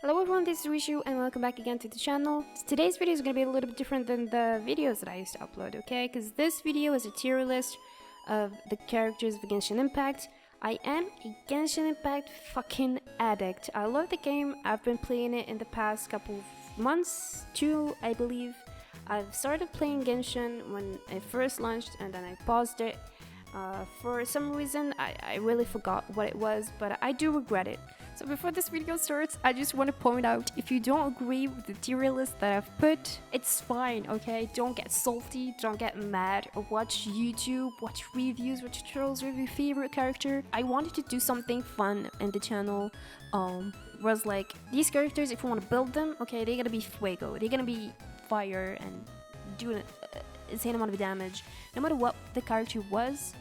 Hello everyone, this is Rishu and welcome back again to the channel. Today's video is going to be a little bit different than the videos that I used to upload, okay? Because this video is a tier list of the characters of Genshin Impact. I am a Genshin Impact fucking addict. I love the game. I've been playing it in the past couple of months, 2 I believe. I've started playing Genshin when it first launched and then I paused it. For some reason, I really forgot what it was, but I do regret it. So before this video starts, I just want to point out, if you don't agree with the tier list that I've put, it's fine, okay? Don't get salty, don't get mad, or watch YouTube, watch reviews, watch tutorials with your favorite character. I wanted to do something fun in the channel, was like, these characters, if you want to build them, okay, they're gonna be fuego, they're gonna be fire and do an insane amount of damage, no matter what the character was.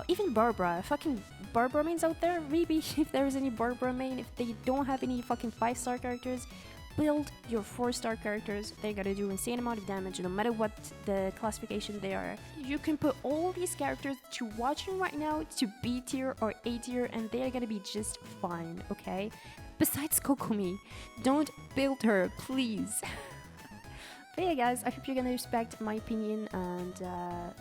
Even Barbra, fucking Barbra mains out there, maybe if there's any Barbra main, if they don't have any fucking 5-star characters, build your 4-star characters. They're gonna do insane amount of damage no matter what the classification they are. You can put all these characters that you're watching right now to B tier or A tier and they're gonna be just fine, okay? Besides Kokomi, don't build her, please. But yeah guys, I hope you're gonna respect my opinion and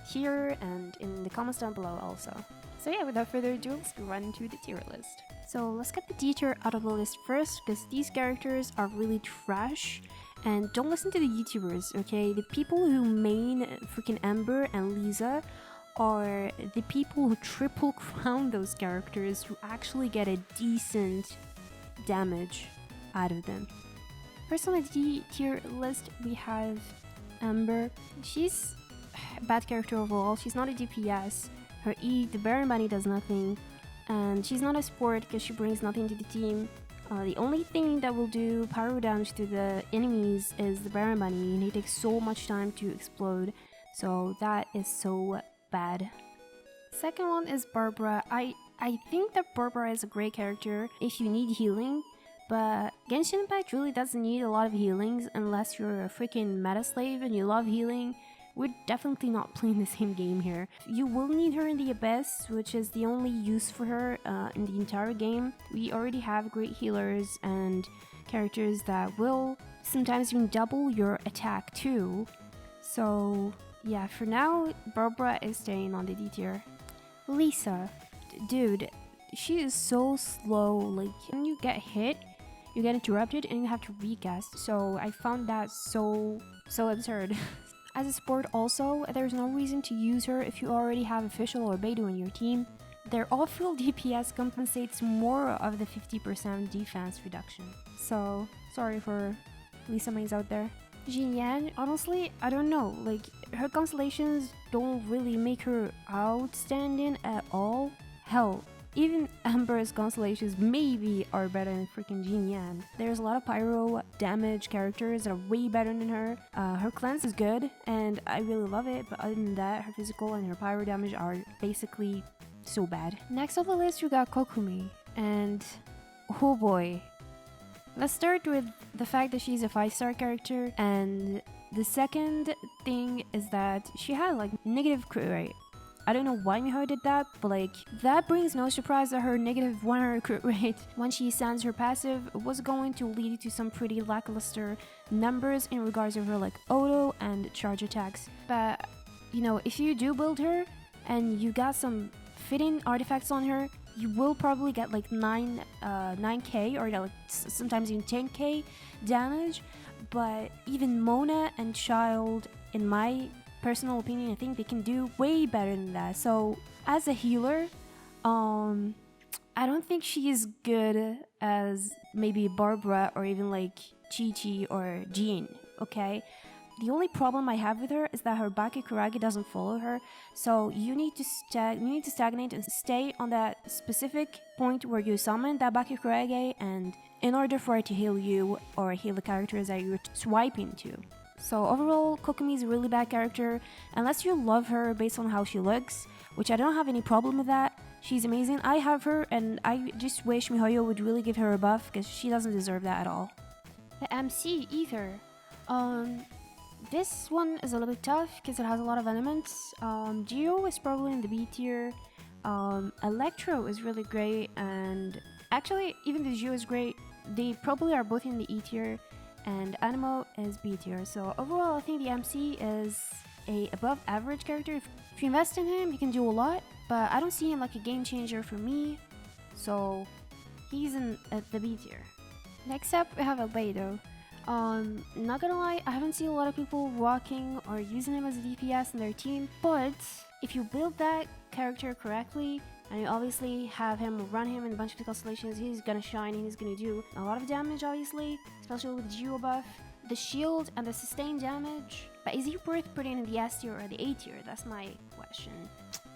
here and in the comments down below also. So yeah, without further ado, let's run into the tier list. So let's get the D tier out of the list first, because these characters are really trash. And don't listen to the YouTubers, okay? The people who main freaking Ember and Lisa are the people who triple crown those characters who actually get a decent damage out of them. First on the D tier list, we have Ember. She's a bad character overall. She's not a DPS. Her E, the Baron Bunny, does nothing. And she's not a support because she brings nothing to the team. The only thing that will do pyro damage to the enemies is the Baron Bunny, and he takes so much time to explode. So that is so bad. Second one is Barbra. I think that Barbra is a great character if you need healing. But Genshin Impact really doesn't need a lot of healings unless you're a freaking meta slave and you love healing. We're definitely not playing the same game here. You will need her in the Abyss, which is the only use for her in the entire game. We already have great healers and characters that will sometimes even double your attack too. So yeah, for now, Barbra is staying on the D tier. Lisa, dude, she is so slow. Like, when you get hit, you get interrupted and you have to recast. So I found that so absurd. As a support also, there's no reason to use her if you already have a Fischl or Beidou in your team. Their off-field DPS compensates more of the 50% defense reduction. So, sorry for Lisa mains out there. Xinyan, honestly, I don't know. Like, her constellations don't really make her outstanding at all. Hell, even Amber's constellations maybe are better than freaking Xinyan. There's a lot of pyro damage characters that are way better than her. Her cleanse is good and I really love it, but other than that, her physical and her pyro damage are basically so bad. Next on the list, we got Kokomi, and oh boy. Let's start with the fact that she's a 5-star character, and the second thing is that she had like negative crit rate. I don't know why Miho did that, but like, that brings no surprise that her negative 100 crit rate when she sends her passive was going to lead to some pretty lackluster numbers in regards of her like auto and charge attacks. But you know, if you do build her and you got some fitting artifacts on her, you will probably get like 9k or like sometimes even 10k damage. But even Mona and Childe, in my personal opinion, I think they can do way better than that. So as a healer, I don't think she is good as maybe Barbra or even like Qiqi or Jean, okay? The only problem I have with her is that her Bakikurage doesn't follow her, so you need to stagnate and stay on that specific point where you summon that Bakikurage, and in order for it to heal you or heal the characters that you're swiping to. So overall, Kokomi is a really bad character, unless you love her based on how she looks, which I don't have any problem with that. She's amazing, I have her, and I just wish miHoYo would really give her a buff, because she doesn't deserve that at all. The MC, Ether. This one is a little bit tough, because it has a lot of elements. Geo is probably in the B tier. Electro is really great, and actually, even the Geo is great. they probably are both in the E tier, and Animo is B tier. So overall, I think the MC is a above average character. If you invest in him, he can do a lot, but I don't see him like a game changer for me. So he's at the B tier. Next up, we have Albedo. Not gonna lie, I haven't seen a lot of people rocking or using him as a DPS in their team, but if you build that character correctly, and you obviously have him run him in a bunch of the constellations, he's gonna shine and he's gonna do a lot of damage, obviously, especially with the Geo buff, the shield, and the sustained damage. But is he worth putting in the S tier or the A tier? That's my question.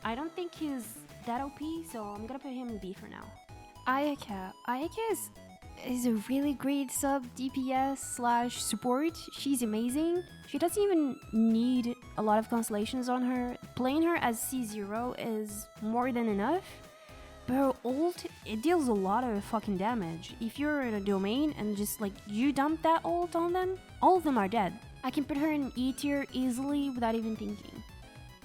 I don't think he's that OP, so I'm gonna put him in B for now. Ayaka. Ayaka is a really great sub DPS / support. She's amazing. She doesn't even need a lot of constellations on her. Playing her as C0 is more than enough. But her ult, it deals a lot of fucking damage. If you're in a domain and just like you dump that ult on them, all of them are dead. I can put her in E tier easily without even thinking.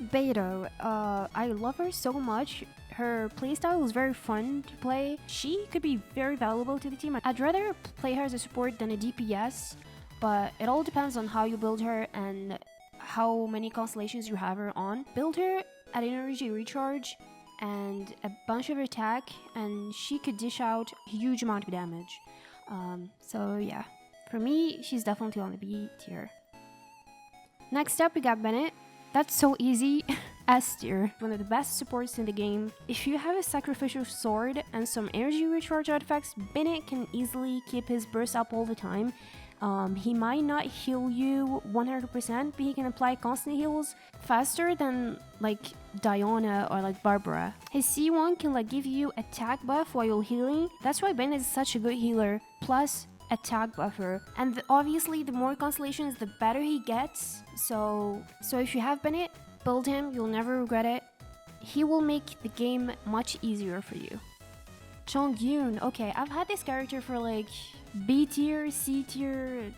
Beidou, I love her so much. Her playstyle is very fun to play. She could be very valuable to the team. I'd rather play her as a support than a DPS, but it all depends on how you build her and how many constellations you have her on. Build her at energy recharge and a bunch of attack, and she could dish out a huge amount of damage. So yeah, for me, she's definitely on the B tier. Next up, we got Bennet. That's so easy. S tier, one of the best supports in the game. If you have a sacrificial sword and some energy recharge artifacts, Bennet can easily keep his burst up all the time. He might not heal you 100%, but he can apply constant heals faster than like Diona or like Barbra. His C1 can like give you attack buff while you're healing. That's why Bennet is such a good healer, plus attack buffer. And obviously the more constellations, the better he gets. So if you have Bennet, build him, you'll never regret it. He will make the game much easier for you. Chongyun, okay, I've had this character for like B tier, C tier.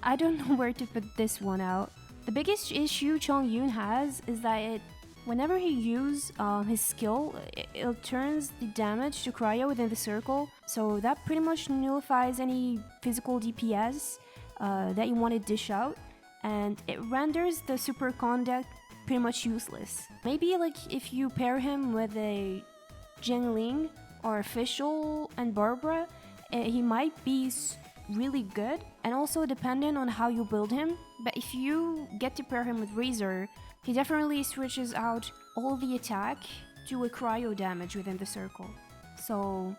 I don't know where to put this one out. The biggest issue Chongyun has is that whenever he uses his skill, it turns the damage to cryo within the circle. So that pretty much nullifies any physical DPS that you want to dish out. And it renders the super conduct pretty much useless. Maybe like if you pair him with a Xiangling or Fischl and Barbra, he might be really good, and also dependent on how you build him. But if you get to pair him with Razor, he definitely switches out all the attack to a cryo damage within the circle. So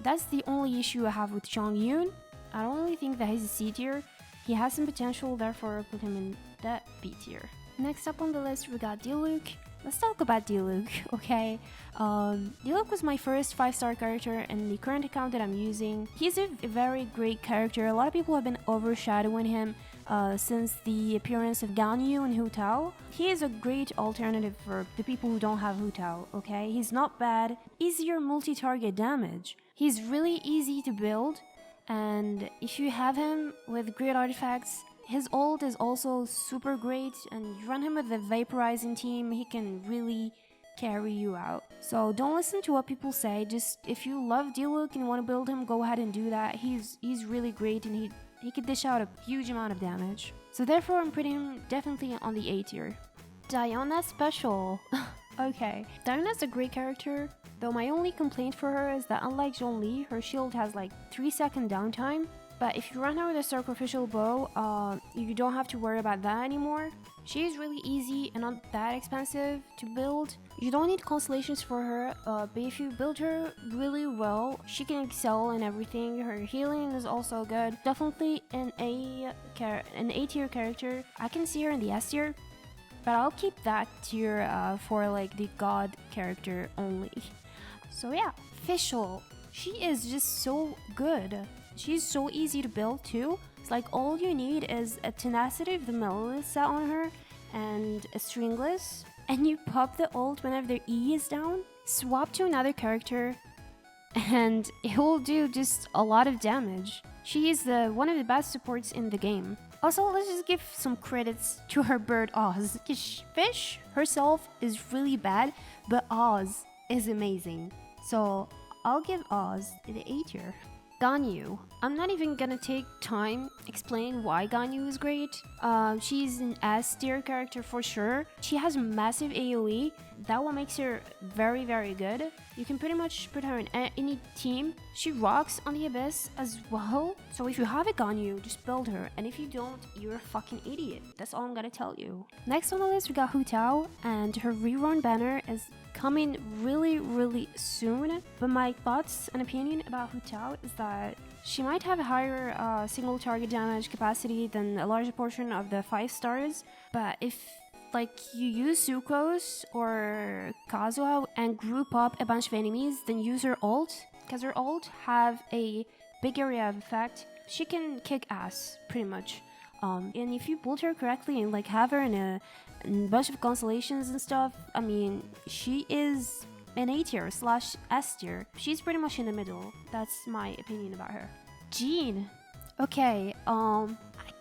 that's the only issue I have with Chongyun. I don't really think that he's a C tier. He has some potential, therefore I put him in that B tier. Next up on the list, we got Diluc. Let's talk about Diluc, okay? Diluc was my first 5-star character in the current account that I'm using. He's a very great character. A lot of people have been overshadowing him since the appearance of Ganyu and Hu Tao. He is a great alternative for the people who don't have Hu Tao, okay? He's not bad. Easier multi-target damage. He's really easy to build, and if you have him with great artifacts, his ult is also super great, and you run him with the vaporizing team, he can really carry you out. So don't listen to what people say. Just if you love Diluc and you want to build him, go ahead and do that. He's really great, and he could dish out a huge amount of damage. So therefore I'm putting him definitely on the A tier. Diona special. Okay, Diona's a great character, though my only complaint for her is that unlike Zhongli, her shield has like 3-second downtime. But if you run her with a sacrificial bow, you don't have to worry about that anymore. She is really easy and not that expensive to build. You don't need constellations for her, but if you build her really well, she can excel in everything. Her healing is also good. Definitely an A tier character. I can see her in the S tier, but I'll keep that tier for like the god character only. So yeah, Fischl. She is just so good. She's so easy to build too. It's like all you need is a Tenacity of the Melon set on her and a Stringless, and you pop the ult whenever their E is down, swap to another character, and it will do just a lot of damage. She is one of the best supports in the game. Also, let's just give some credits to her bird Oz. Fish herself is really bad, but Oz is amazing. So I'll give Oz the A tier. Ganyu. I'm not even gonna take time explaining why Ganyu is great. She's an S tier character for sure. She has massive AoE. That what makes her very, very good. You can pretty much put her in any team. She rocks on the Abyss as well. So if you have a Ganyu, just build her. And if you don't, you're a fucking idiot. That's all I'm gonna tell you. Next on the list, we got Hu Tao, and her rerun banner is coming really, really soon. But my thoughts and opinion about Hu Tao is that she might have a higher single target damage capacity than a larger portion of the 5 stars. But if like you use Sucrose or Kazuha and group up a bunch of enemies, then use her ult, because her ult have a big area of effect. She can kick ass pretty much. And if you build her correctly and like have her in a bunch of constellations and stuff, I mean, she is an A tier / S tier. She's pretty much in the middle. That's my opinion about her. Jean. Okay, I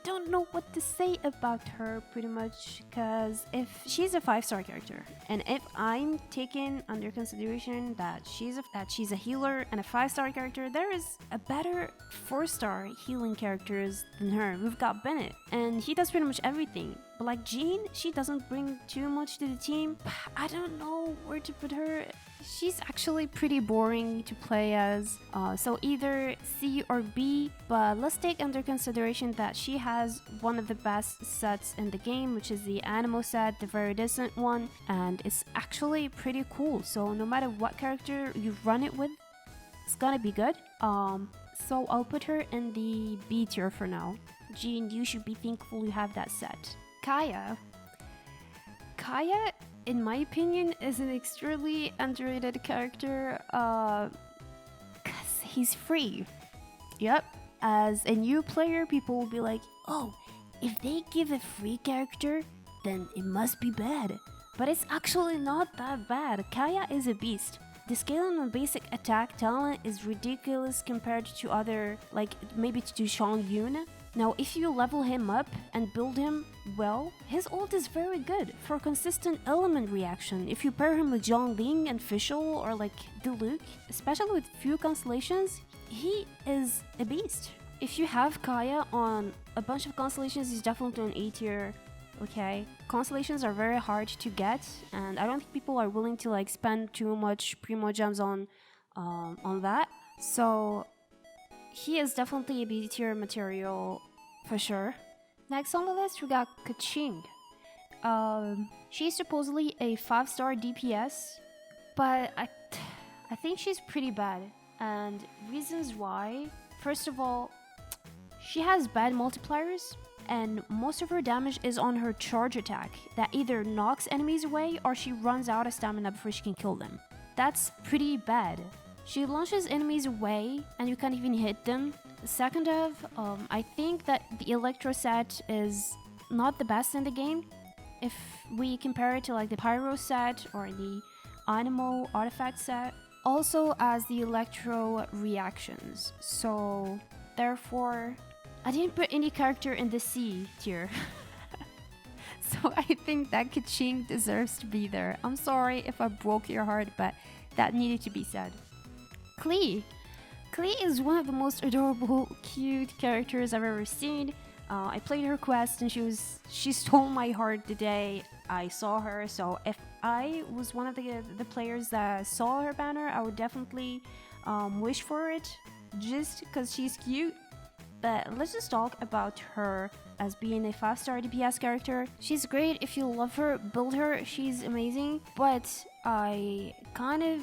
don't know what to say about her pretty much, because if she's a 5-star character, and if I'm taking under consideration that she's a healer and a 5-star character, there is a better 4-star healing characters than her. We've got Bennet, and he does pretty much everything. But like Jean, she doesn't bring too much to the team. I don't know where to put her. She's actually pretty boring to play as, so either C or B, but let's take under consideration that she has one of the best sets in the game, which is the Animo set, the very decent one, and it's actually pretty cool. So no matter what character you run it with, it's gonna be good. So I'll put her in the B tier for now. Jean, you should be thankful you have that set. Kaeya, in my opinion, is an extremely underrated character, cause he's free. Yep, as a new player, people will be like, oh, if they give a free character, then it must be bad. But it's actually not that bad. Kaeya is a beast. The scaling on basic attack talent is ridiculous compared to other, like maybe to Chongyun. Now, if you level him up and build him well, his ult is very good for consistent element reaction. If you pair him with Zhongli and Fischl or like Diluc, especially with few constellations, he is a beast. If you have Kaeya on a bunch of constellations, he's definitely an A tier. Okay, constellations are very hard to get, and I don't think people are willing to like spend too much primo gems on that. So he is definitely a B tier material for sure. Next on the list, we got Keqing. She's supposedly a 5-star DPS, but I think she's pretty bad. And reasons why: first of all, she has bad multipliers, and most of her damage is on her charge attack that either knocks enemies away or she runs out of stamina before she can kill them. That's pretty bad. She launches enemies away and you can't even hit them. Second of, I think that the Electro set is not the best in the game. If we compare it to like the Pyro set or the Animo Artifact set. Also as the Electro reactions. So therefore, I didn't put any character in the C tier. So I think that Keqing deserves to be there. I'm sorry if I broke your heart, but that needed to be said. Klee. Klee is one of the most adorable, cute characters I've ever seen. I played her quest and she stole my heart the day I saw her. So if I was one of the players that saw her banner, I would definitely wish for it just because she's cute. But let's just talk about her as being a 5-star DPS character. She's great if you love her, build her, she's amazing. But I kind of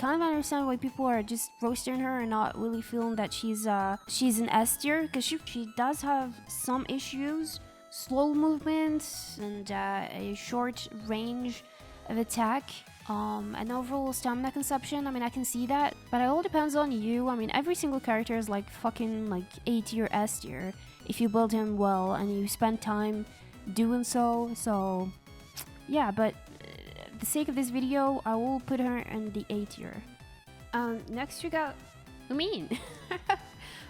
understand why people are just roasting her and not really feeling that she's an S tier, because she does have some issues, slow movements and a short range of attack. And overall stamina consumption, I mean, I can see that, but it all depends on you. I mean, every single character is like fucking like A tier, S tier if you build him well and you spend time doing so. So yeah, but for the sake of this video, I will put her in the A tier. Next we got Lumine.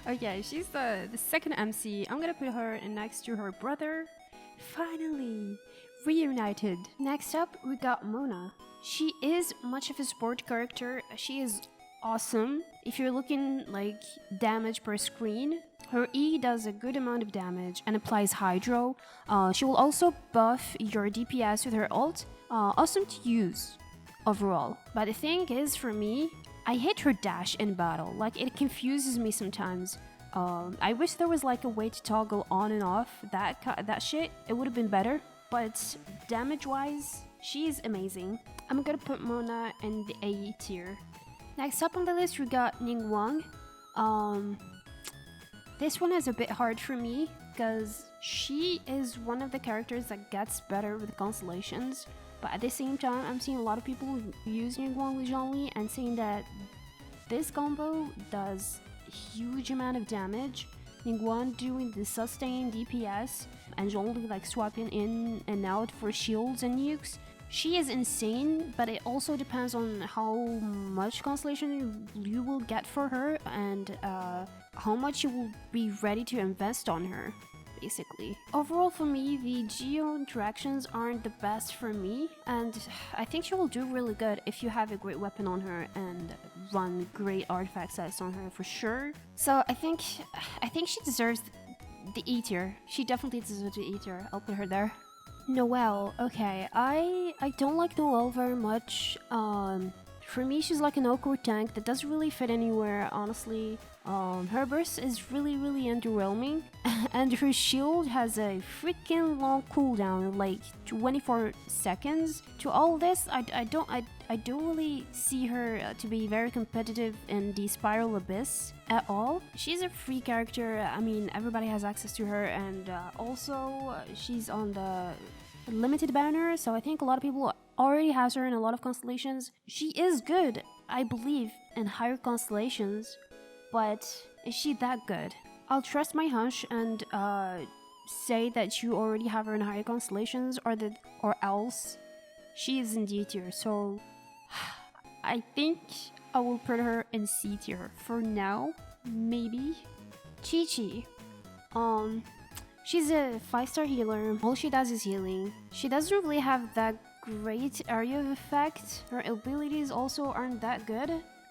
Okay, she's the second MC. I'm gonna put her next to her brother. Finally reunited. Next up we got Mona. She is much of a support character. She is awesome. If you're looking like damage per screen, her E does a good amount of damage and applies Hydro. She will also buff your DPS with her ult. Awesome to use overall. But the thing is, for me, I hate her dash in battle. Like, it confuses me sometimes. I wish there was like a way to toggle on and off that shit. It would have been better. But damage-wise, she is amazing. I'm gonna put Mona in the A tier. Next up on the list, we got Ningguang. This one is a bit hard for me because she is one of the characters that gets better with constellations. But at the same time, I'm seeing a lot of people use Ningguang with Zhongli and saying that this combo does a huge amount of damage. Ningguang doing the sustain DPS and Zhongli like swapping in and out for shields and nukes. She is insane, but it also depends on how much constellation you will get for her and how much you will be ready to invest on her, basically. Overall, for me, the geo interactions aren't the best for me, and I think she will do really good if you have a great weapon on her and run great artifact sets on her for sure. So I think she deserves the E tier. She definitely deserves the E tier. I'll put her there. Noelle, okay, I don't like Noelle very much. For me, she's like an awkward tank that doesn't really fit anywhere, honestly. Her burst is really underwhelming, and her shield has a freaking long cooldown, like 24 seconds. To all this, I don't really see her to be very competitive in the Spiral Abyss at all. She's a free character. I mean, everybody has access to her, and also she's on the limited banner, so I think a lot of people already has her in a lot of constellations. She is good, I believe, in higher constellations, but is she that good? I'll trust my hunch and say that you already have her in higher constellations, or else she is in D tier. So I think I will put her in C tier for now, maybe. Qiqi. She's a 5-star healer. All she does is healing. She doesn't really have that great area of effect. Her abilities also aren't that good.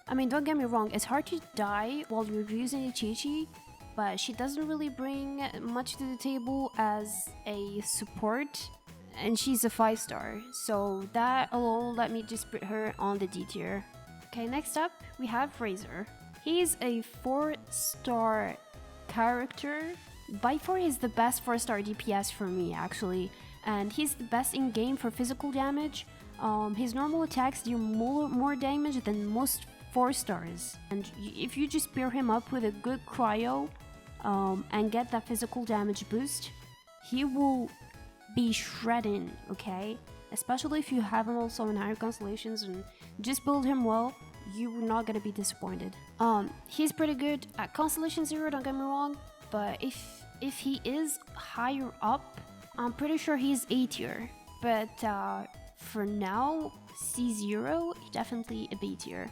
I mean, don't get me wrong, it's hard to die while you're using a Qiqi, but she doesn't really bring much to the table as a support, and she's a 5-star, so that alone let me just put her on the D tier. Okay, next up we have Razor. He's a 4-star character. By far he's the best 4-star DPS for me, actually, and he's the best in game for physical damage. His normal attacks do more damage than most 4-stars, and if you just pair him up with a good cryo and get that physical damage boost, he will be shredding, okay? Especially if you have him also in higher constellations and just build him well, you're not gonna be disappointed. He's pretty good at Constellation 0, don't get me wrong, but if he is higher up, I'm pretty sure he's A tier. But for now, C0, definitely a B tier.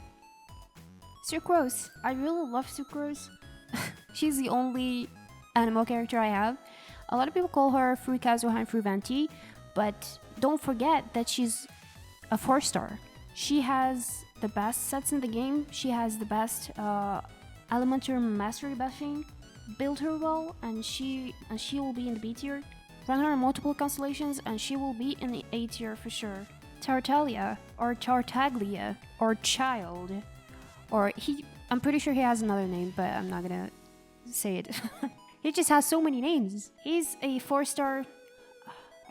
Sucrose. I really love Sucrose. She's the only animal character I have. A lot of people call her Free Kazuha and Free Venti, but don't forget that she's a 4-star. She has the best sets in the game. She has the best Elemental Mastery buffing. Build her well, and she will be in the B tier. Run her in multiple constellations, and she will be in the A tier for sure. Tartaglia, or Tartaglia, or Childe, or I'm pretty sure he has another name, but I'm not gonna say it. He just has so many names. He's a 4-star.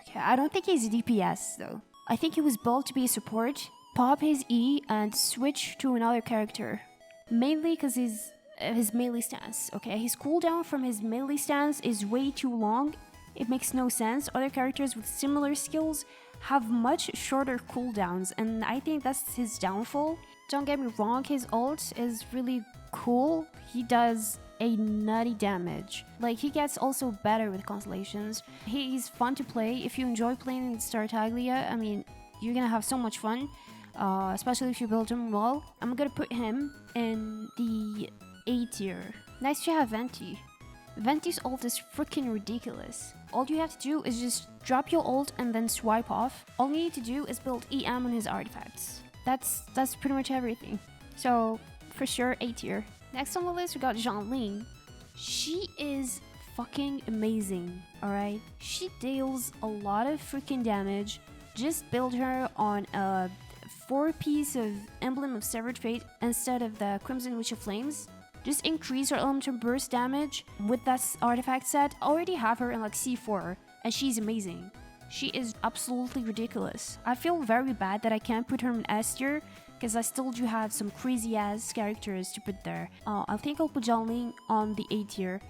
Okay, I don't think he's DPS though. I think he was built to be a support. Pop his E and switch to another character. Mainly because his melee stance, okay? His cooldown from his melee stance is way too long. It makes no sense. Other characters with similar skills have much shorter cooldowns, and I think that's his downfall. Don't get me wrong, his ult is really cool. He does a nutty damage. Like, he gets also better with constellations. He's fun to play. If you enjoy playing in Tartaglia, I mean, you're gonna have so much fun, especially if you build him well. I'm gonna put him in the A tier. Next you have Venti. Venti's ult is freaking ridiculous. All you have to do is just drop your ult and then swipe off. All you need to do is build EM on his artifacts. That's pretty much everything. So for sure A tier. Next on the list, we got Xiangling. She is fucking amazing, alright? She deals a lot of freaking damage. Just build her on a 4-piece of Emblem of Severed Fate instead of the Crimson Witch of Flames. Just increase her elemental burst damage with that artifact set. I already have her in like C4 and she's amazing. She is absolutely ridiculous. I feel very bad that I can't put her in S tier because I still do have some crazy ass characters to put there. I think I'll put Zhongli on the A tier.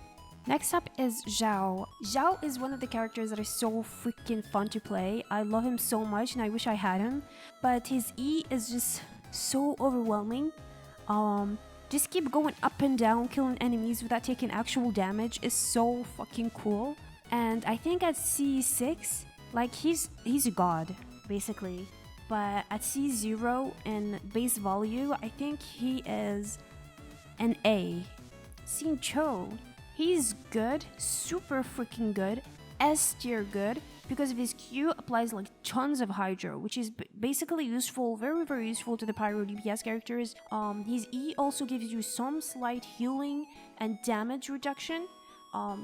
Next up is Xiao. Xiao is one of the characters that is so freaking fun to play. I love him so much and I wish I had him. But his E is just so overwhelming. Just keep going up and down, killing enemies without taking actual damage is so fucking cool. And I think at C6, like he's a god, basically. But at C0 in base value, I think he is an A. Xingqiu. He's good, super freaking good, S tier good, because of his Q applies like tons of Hydro, which is basically useful, very useful to the Pyro DPS characters. His E also gives you some slight healing and damage reduction.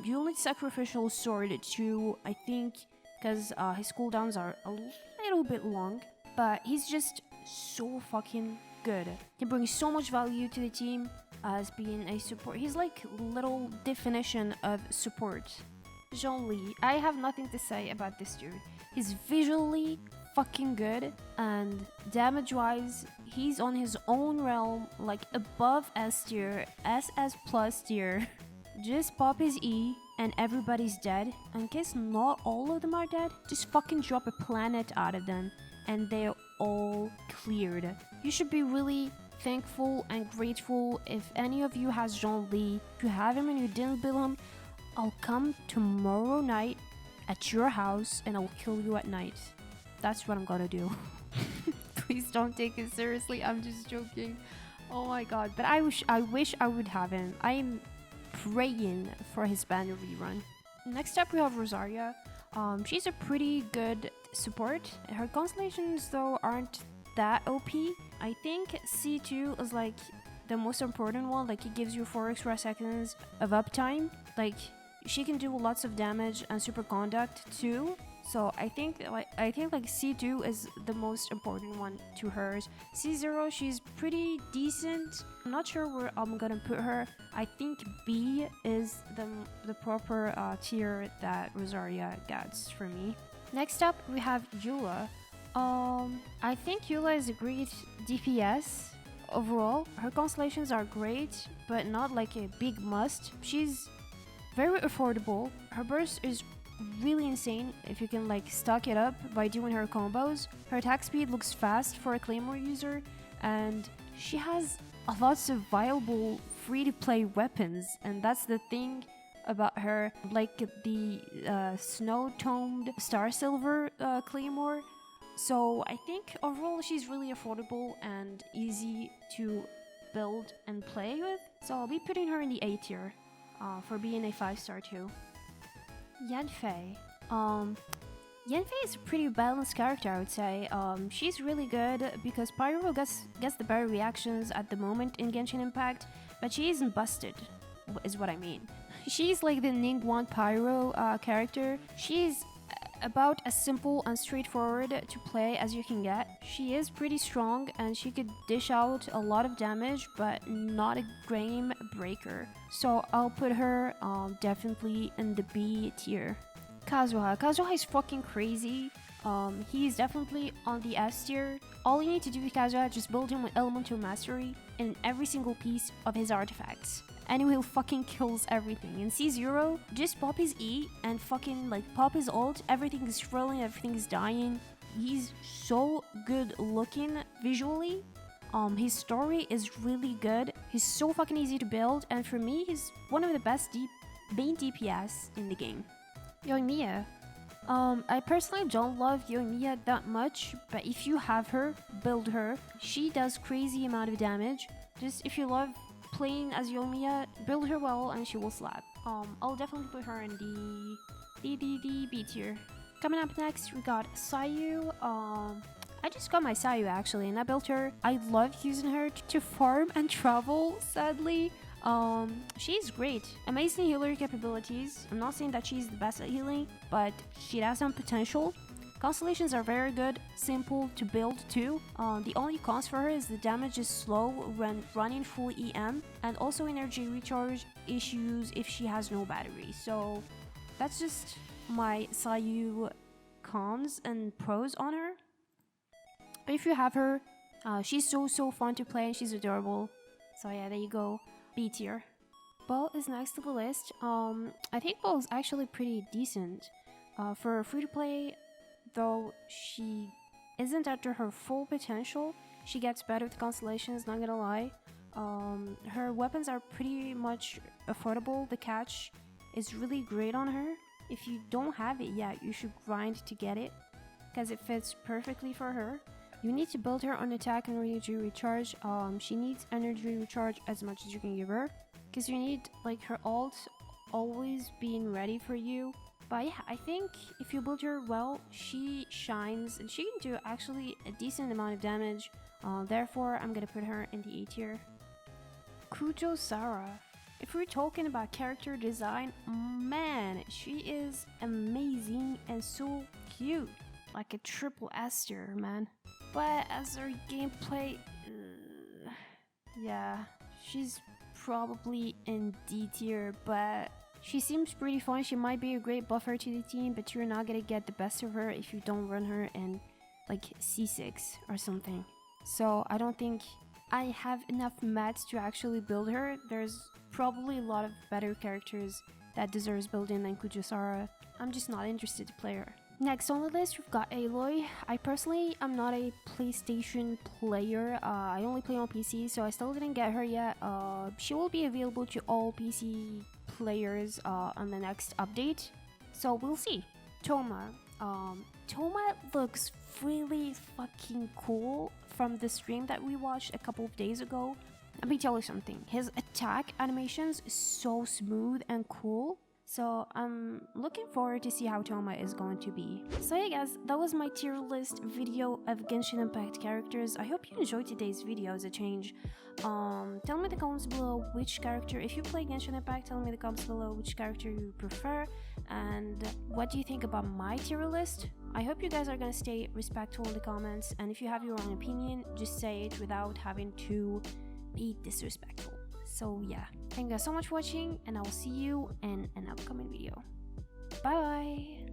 You'll need Sacrificial Sword to, I think, because his cooldowns are a little bit long, but he's just so fucking good. He brings so much value to the team as being a support. He's like little definition of support. Zhongli, I have nothing to say about this dude. He's visually fucking good and damage-wise, he's on his own realm, like above S tier, SS plus tier. Just pop his E and everybody's dead. In case not all of them are dead, just fucking drop a planet out of them and they're all cleared. You should be really thankful and grateful if any of you has Zhongli. If you have him and you didn't build him, I'll come tomorrow night at your house and I'll kill you at night. That's what I'm gonna do. Please don't take it seriously, I'm just joking. Oh my god, but I wish I would have him. I am praying for his banner rerun. Next up we have Rosaria. She's a pretty good support. Her constellations though aren't that OP. I think C2 is like the most important one. Like it gives you 4 extra seconds of uptime. Like she can do lots of damage and super conduct too. So I think like C2 is the most important one to hers. C0, she's pretty decent. I'm not sure where I'm gonna put her. I think B is the proper tier that Rosaria gets for me. Next up we have Eula. I think Eula is a great DPS overall. Her constellations are great, but not like a big must. She's very affordable. Her burst is really insane if you can like stock it up by doing her combos. Her attack speed looks fast for a Claymore user, and she has lots of viable free-to-play weapons, and that's the thing about her, like the snow-toned Star Silver Claymore. So I think overall she's really affordable and easy to build and play with. So I'll be putting her in the A tier for being a 5-star too. Yanfei. Yanfei is a pretty balanced character, I would say. She's really good because Pyro gets the better reactions at the moment in Genshin Impact, but she isn't busted, is what I mean. She's like the Ningguang Pyro character. She's about as simple and straightforward to play as you can get. She is pretty strong and she could dish out a lot of damage, but not a game breaker. So I'll put her definitely in the B tier. Kazuha is fucking crazy. He's definitely on the S tier. All you need to do with Kazuha is just build him with Elemental Mastery in every single piece of his artifacts, and he will fucking kills everything. In C0, just pop his E and fucking like pop his ult, everything is rolling, everything is dying. He's so good looking visually. His story is really good. He's so fucking easy to build, and for me, he's one of the best main DPS in the game. Yoimiya. I personally don't love Yoimiya that much, but if you have her, build her. She does crazy amount of damage. Just if you love playing as Yoimiya, build her well and she will slap. I'll definitely put her in the B tier. Coming up next, we got Sayu. I just got my Xiao actually, and I built her. I love using her to farm and travel, sadly. She's great. Amazing healer capabilities. I'm not saying that she's the best at healing, but she has some potential. Constellations are very good, simple to build too. The only cons for her is the damage is slow when running full EM, and also energy recharge issues if she has no battery. So that's just my Xiao cons and pros on her. But if you have her, she's so fun to play and she's adorable. So yeah, there you go. B tier. Baal is next to the list. I think Baal is actually pretty decent. For free to play, though she isn't at her full potential, she gets better with constellations, not gonna lie. Her weapons are pretty much affordable. The catch is really great on her. If you don't have it yet, you should grind to get it, because it fits perfectly for her. You need to build her on attack and energy recharge. She needs energy recharge as much as you can give her, because you need like her ult always being ready for you. But yeah, I think if you build her well, she shines and she can do actually a decent amount of damage. Therefore, I'm gonna put her in the A tier. Kujo Sara. If we're talking about character design, man, she is amazing and so cute. Like a triple S tier, man. But as her gameplay, yeah, she's probably in D tier, but she seems pretty fun. She might be a great buffer to the team, but you're not gonna get the best of her if you don't run her in like C6 or something. So I don't think I have enough mats to actually build her. There's probably a lot of better characters that deserves building than Kujo Sara. I'm just not interested to play her. Next on the list, we've got Aloy. I personally am not a PlayStation player. I only play on PC, so I still didn't get her yet. She will be available to all PC players on the next update, so we'll see. Thoma. Thoma looks really fucking cool from the stream that we watched a couple of days ago. Let me tell you something. His attack animations is so smooth and cool. So I'm looking forward to see how Thoma is going to be. So yeah guys, that was my tier list video of Genshin Impact characters. I hope you enjoyed today's video as a change. Tell me in the comments below which character, if you play Genshin Impact, tell me in the comments below which character you prefer and what do you think about my tier list. I hope you guys are gonna stay respectful in the comments, and if you have your own opinion, just say it without having to be disrespectful. So yeah, thank you guys so much for watching, and I will see you in an upcoming video. Bye!